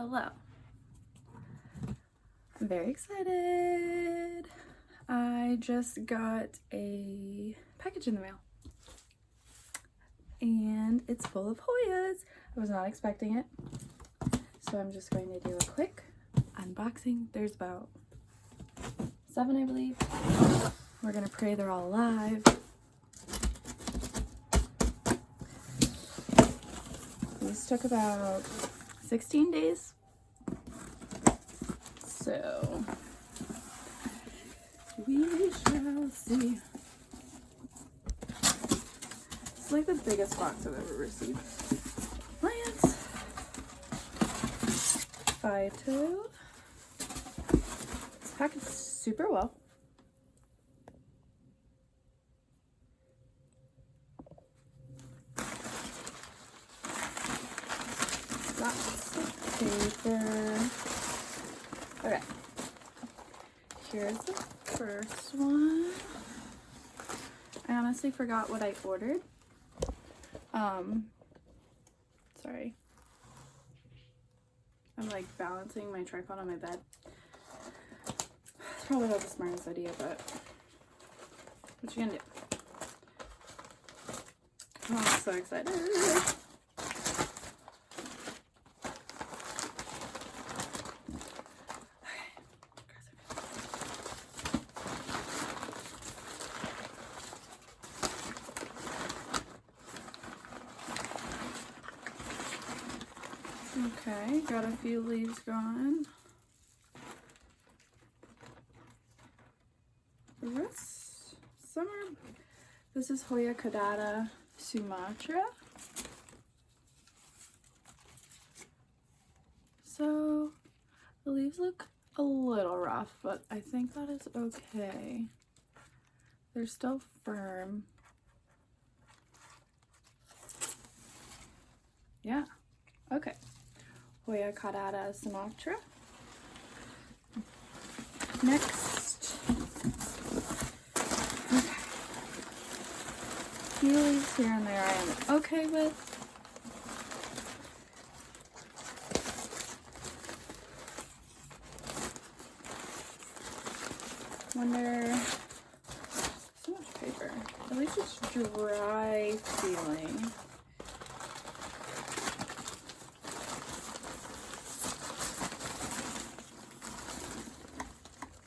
Hello. I'm very excited. I just got a package in the mail and it's full of Hoyas. I was not expecting it, so I'm just going to do a quick unboxing. There's about 7, I believe. We're gonna pray they're all alive. These took about 16 days. So we shall see. It's like the biggest box I've ever received. Plants. Phyto. It's packaged super well. Lots of paper. Okay. Here's the first one. I honestly forgot what I ordered. Sorry. I'm like balancing my tripod on my bed. It's probably not the smartest idea, but what you gonna do? Oh, I'm so excited. Okay, got a few leaves gone. The rest, some are, this is Hoya caudata Sumatra. So the leaves look a little rough, but I think that is okay. They're still firm. Yeah, okay. Hoya caudata Sumatra. Next, okay. Few leaves here and there I am okay with. Wonder, so much paper. At least it's dry feeling.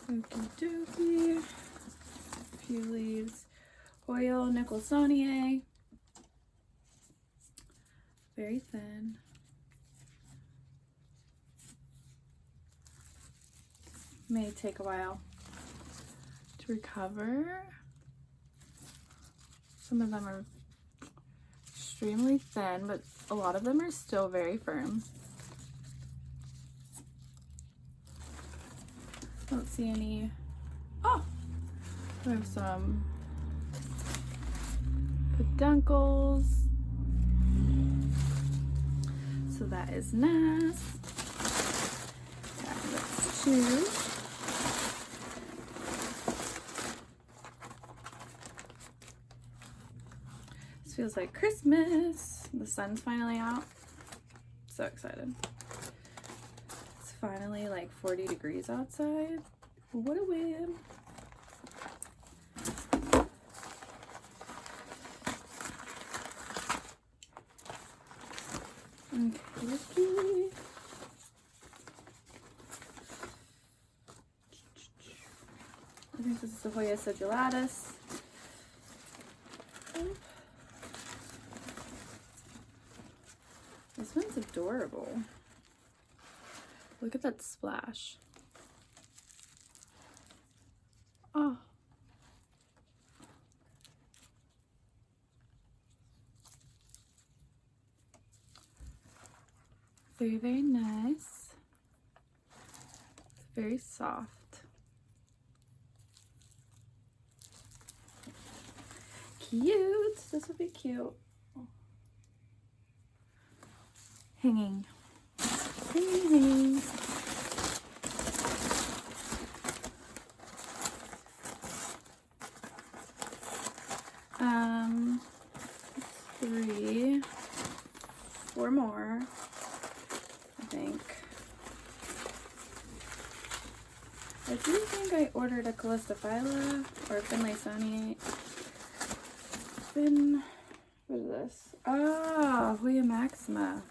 Okie dokie. A few leaves. Hoya Nicholsoniae. Very thin. May take a while to recover. Some of them are extremely thin, but a lot of them are still very firm. Don't see any. Oh, we have some peduncles. So that is nice. Okay, that's 2. This feels like Christmas. The sun's finally out. So excited. It's finally like 40 degrees outside. What a win. Okay. I think this is the Hoya Sigulatus. This one's adorable. Look at that splash. Oh. Very, very nice. Very soft. Cute. This would be cute. Hanging. Hanging. Three, 4 more, I think. I do think I ordered a Calistophylla or Finlaysonii. What is this? Ah, Hoya Maxima.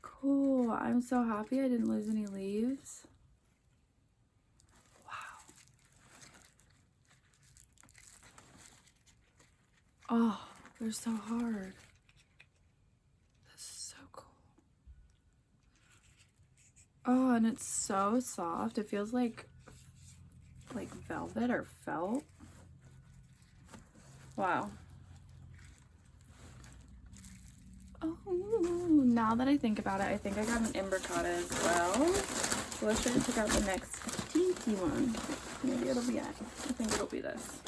Cool. I'm so happy I didn't lose any leaves. Wow. Oh, they're so hard. This is so cool. Oh, and it's so soft. It feels like velvet or felt. Wow. Oh, now that I think about it, I think I got an imbricata as well. So let's try to pick out the next teensy one. Maybe it'll be it. I think it'll be this.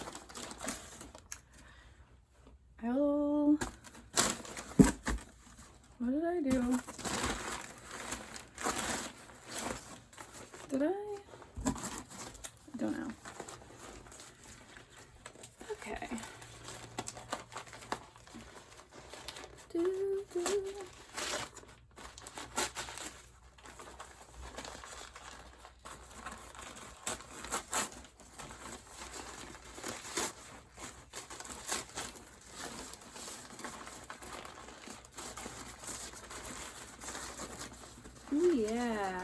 What did I do? Did I? I don't know. Okay. Ooh, yeah.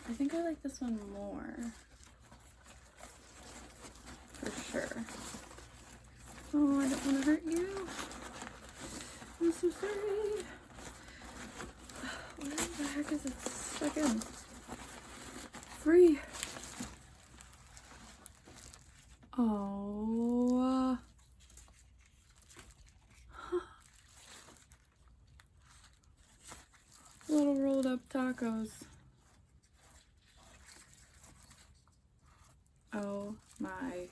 I think I like this one more. For sure. Oh, I don't want to hurt you. I'm so sorry. Where the heck is it stuck in? Free. Oh. Little rolled up tacos. Oh my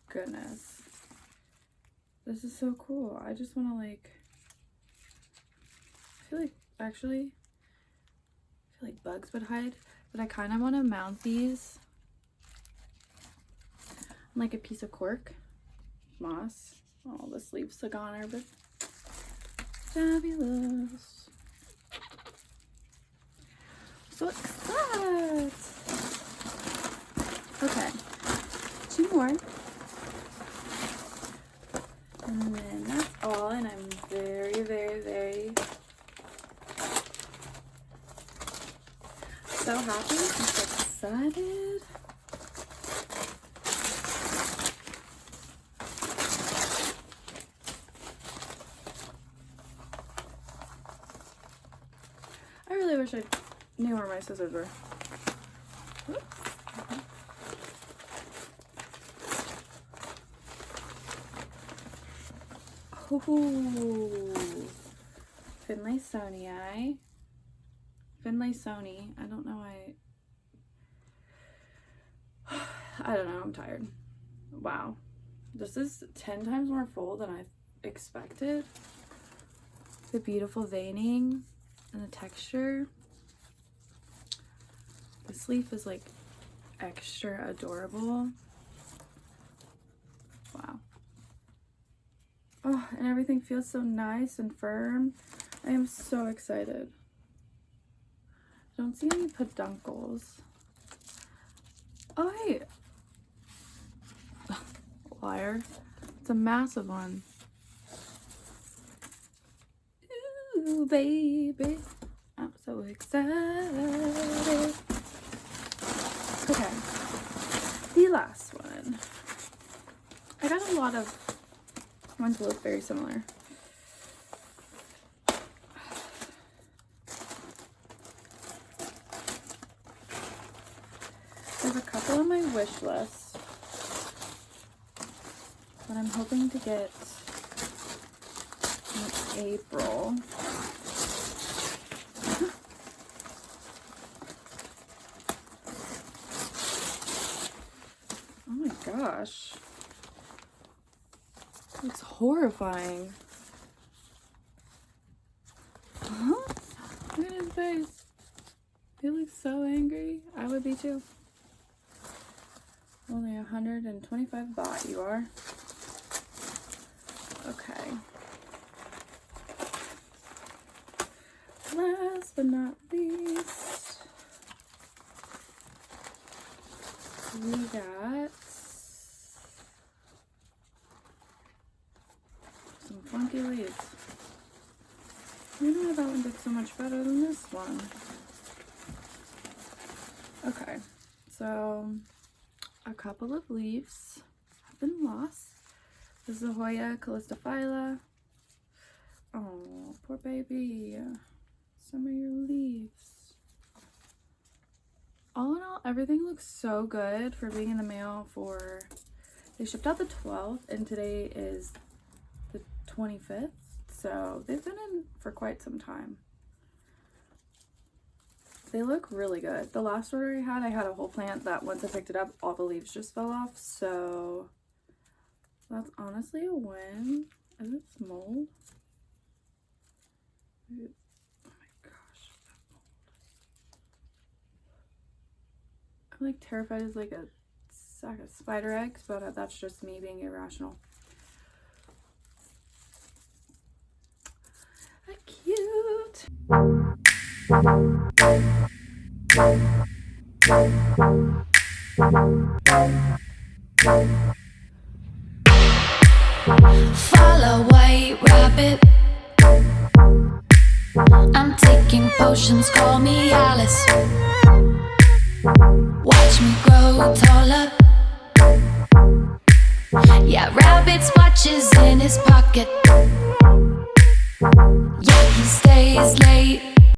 goodness. This is so cool. I just want to I feel like bugs would hide, but I kind of want to mount these on like a piece of cork. Moss. Oh, the sleeves took on her, but fabulous. So excited. Okay, 2 more. And then that's all, and I'm very, very, very so happy. I'm so excited. I really wish I knew where my scissors were. Whoops. Ooh, Finlaysonii. I don't know why. I don't know. I'm tired. Wow, this is 10 times more full than I expected. The beautiful veining and the texture. This leaf is like extra adorable. Wow. Oh, and everything feels so nice and firm. I am so excited. I don't see any peduncles. Oh, hey. Liar. It's a massive one. Ooh, baby. I'm so excited. Okay. The last one. I got a lot of ones that look very similar. There's a couple on my wish list that I'm hoping to get in April. Oh my gosh. It looks horrifying. Huh? Look at his face. He looks so angry. I would be too. Only 125 baht you are. Okay. last but not least, we got some funky leaves. You know, that one did so much better than this one. Okay, so a couple of leaves have been lost. This is a Hoya calistophylla. Oh, poor baby. Some of your leaves. All in all, everything looks so good for being in the mail for... They shipped out the 12th, and today is the 25th. So they've been in for quite some time. They look really good. The last order I had a whole plant that once I picked it up, all the leaves just fell off. So that's honestly a win. Is it mold? Oh my gosh. I'm like terrified it's like a sack of spider eggs, but that's just me being irrational. Cute. Follow white rabbit. I'm taking potions, call me Alice. Watch me grow taller. Yeah, rabbit's watches in his pocket. Yeah, he stays late.